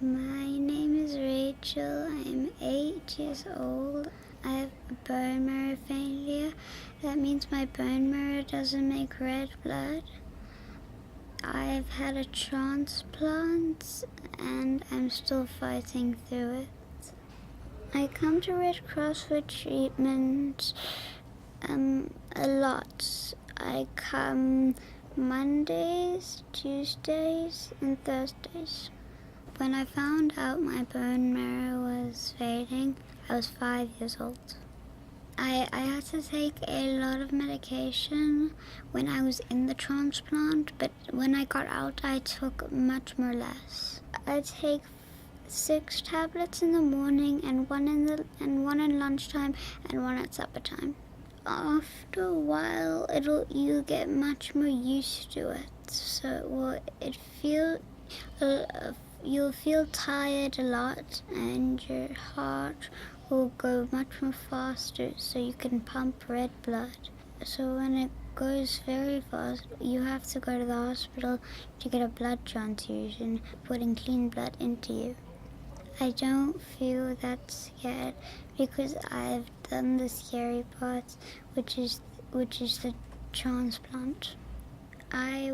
My name is Rachel. I'm 8 years old. I have bone marrow failure. That means my bone marrow doesn't make red blood. I've had a transplant and I'm still fighting through it. I come to Red Cross for treatment a lot. I come Mondays, Tuesdays, and Thursdays. When I found out my bone marrow was fading, I was 5 years old. I had to take a lot of medication when I was in the transplant, but when I got out, I took much more less. I take 6 tablets in the morning and one in lunchtime and one at supper time. After a while, you'll get much more used to it. So you'll feel tired a lot, and your heart will go much more faster, so you can pump red blood. So when it goes very fast, you have to go to the hospital to get a blood transfusion, putting clean blood into you. I don't feel that scared because I've done the scary part, which is the transplant. I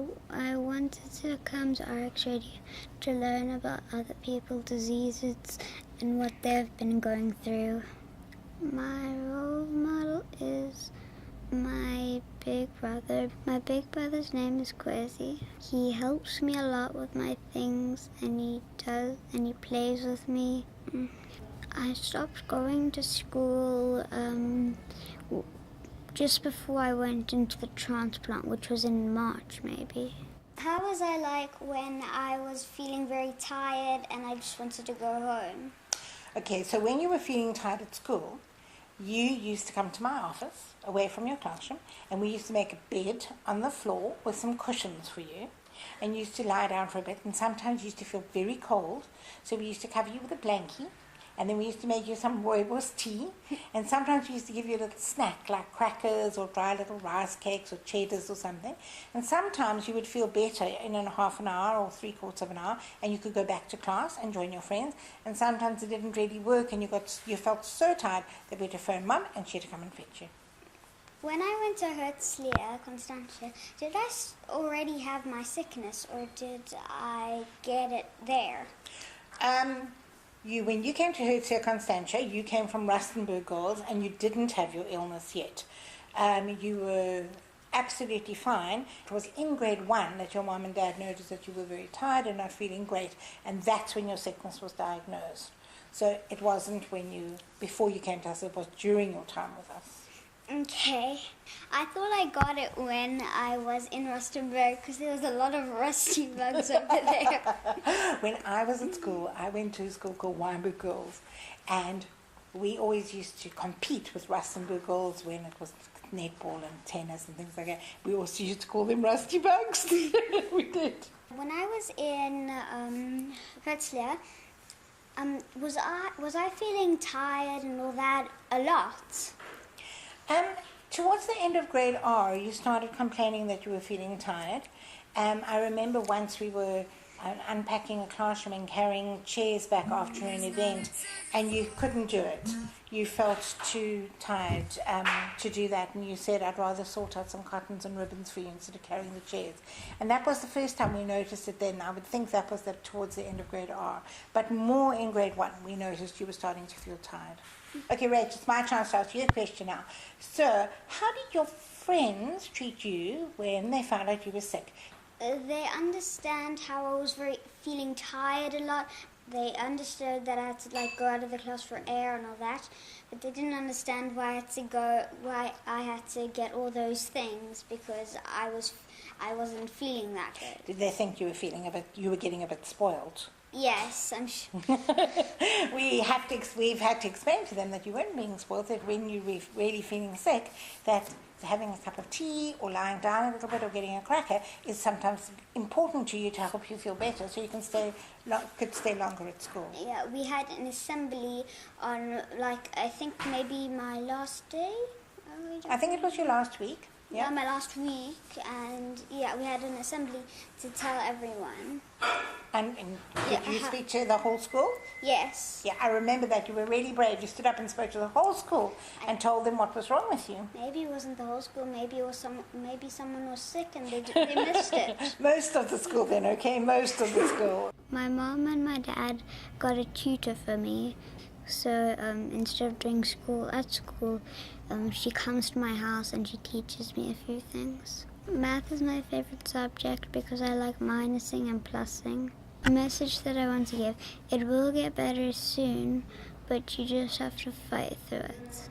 wanted to come to RX Radio to learn about other people's diseases and what they've been going through. My role model is my big brother. My big brother's name is Kwesi. He helps me a lot with my things, and he plays with me. I stopped going to school just before I went into the transplant, which was in March maybe. How was I like when I was feeling very tired and I just wanted to go home? Okay, so when you were feeling tired at school, you used to come to my office, away from your classroom, and we used to make a bed on the floor with some cushions for you, and you used to lie down for a bit, and sometimes you used to feel very cold, so we used to cover you with a blankie, and then we used to make you some rooibos tea, and sometimes we used to give you a little snack like crackers or dry little rice cakes or cheddars or something, and sometimes you would feel better in a half an hour or 3/4 of an hour, and you could go back to class and join your friends, and sometimes it didn't really work and you felt so tired that we had to phone Mum and she had to come and fetch you. When I went to Herzliya, Constantia, did I already have my sickness or did I get it there? When you came to Herzliya Constantia, you came from Rustenburg Girls and you didn't have your illness yet. You were absolutely fine. It was in grade 1 that your mum and dad noticed that you were very tired and not feeling great, and that's when your sickness was diagnosed. So it wasn't before you came to us, it was during your time with us. Okay. I thought I got it when I was in Rustenburg because there was a lot of rusty bugs over there. When I was at school, I went to a school called Weinberg Girls, and we always used to compete with Rustenburg Girls when it was netball and tennis and things like that. We also used to call them rusty bugs. We did. When I was in Herzliya, was I feeling tired and all that a lot? Towards the end of grade R, you started complaining that you were feeling tired. I remember once we were unpacking a classroom and carrying chairs back after an event, and you couldn't do it. You felt too tired to do that, and you said, I'd rather sort out some cottons and ribbons for you instead of carrying the chairs. And that was the first time we noticed it then. I would think that was towards the end of grade R. But more in grade 1, we noticed you were starting to feel tired. Okay, Rach, it's my chance to ask you a question now. So, how did your friends treat you when they found out you were sick? They understand how I was feeling tired a lot. They understood that I had to go out of the class for air and all that, but they didn't understand why I had to get all those things because I wasn't feeling that good. Did they think you were getting a bit spoiled? Yes, I'm sure. We've had to explain to them that you weren't being spoiled, that when you were really feeling sick, that having a cup of tea or lying down a little bit or getting a cracker is sometimes important to you to help you feel better so you could stay longer at school. Yeah, we had an assembly on, I think maybe my last day. I think it was your last week. Yeah. my last week, and yeah, we had an assembly to tell everyone. And Yeah, did you speak to the whole school? Yes. Yeah, I remember that. You were really brave. You stood up and spoke to the whole school and told them what was wrong with you. Maybe it wasn't the whole school. Maybe it was maybe someone was sick and they missed it. Most of the school then, okay? Most of the school. My mom and my dad got a tutor for me. So instead of doing school at school, she comes to my house and she teaches me a few things. Math is my favorite subject because I like minusing and plussing. A message that I want to give: it will get better soon, but you just have to fight through it.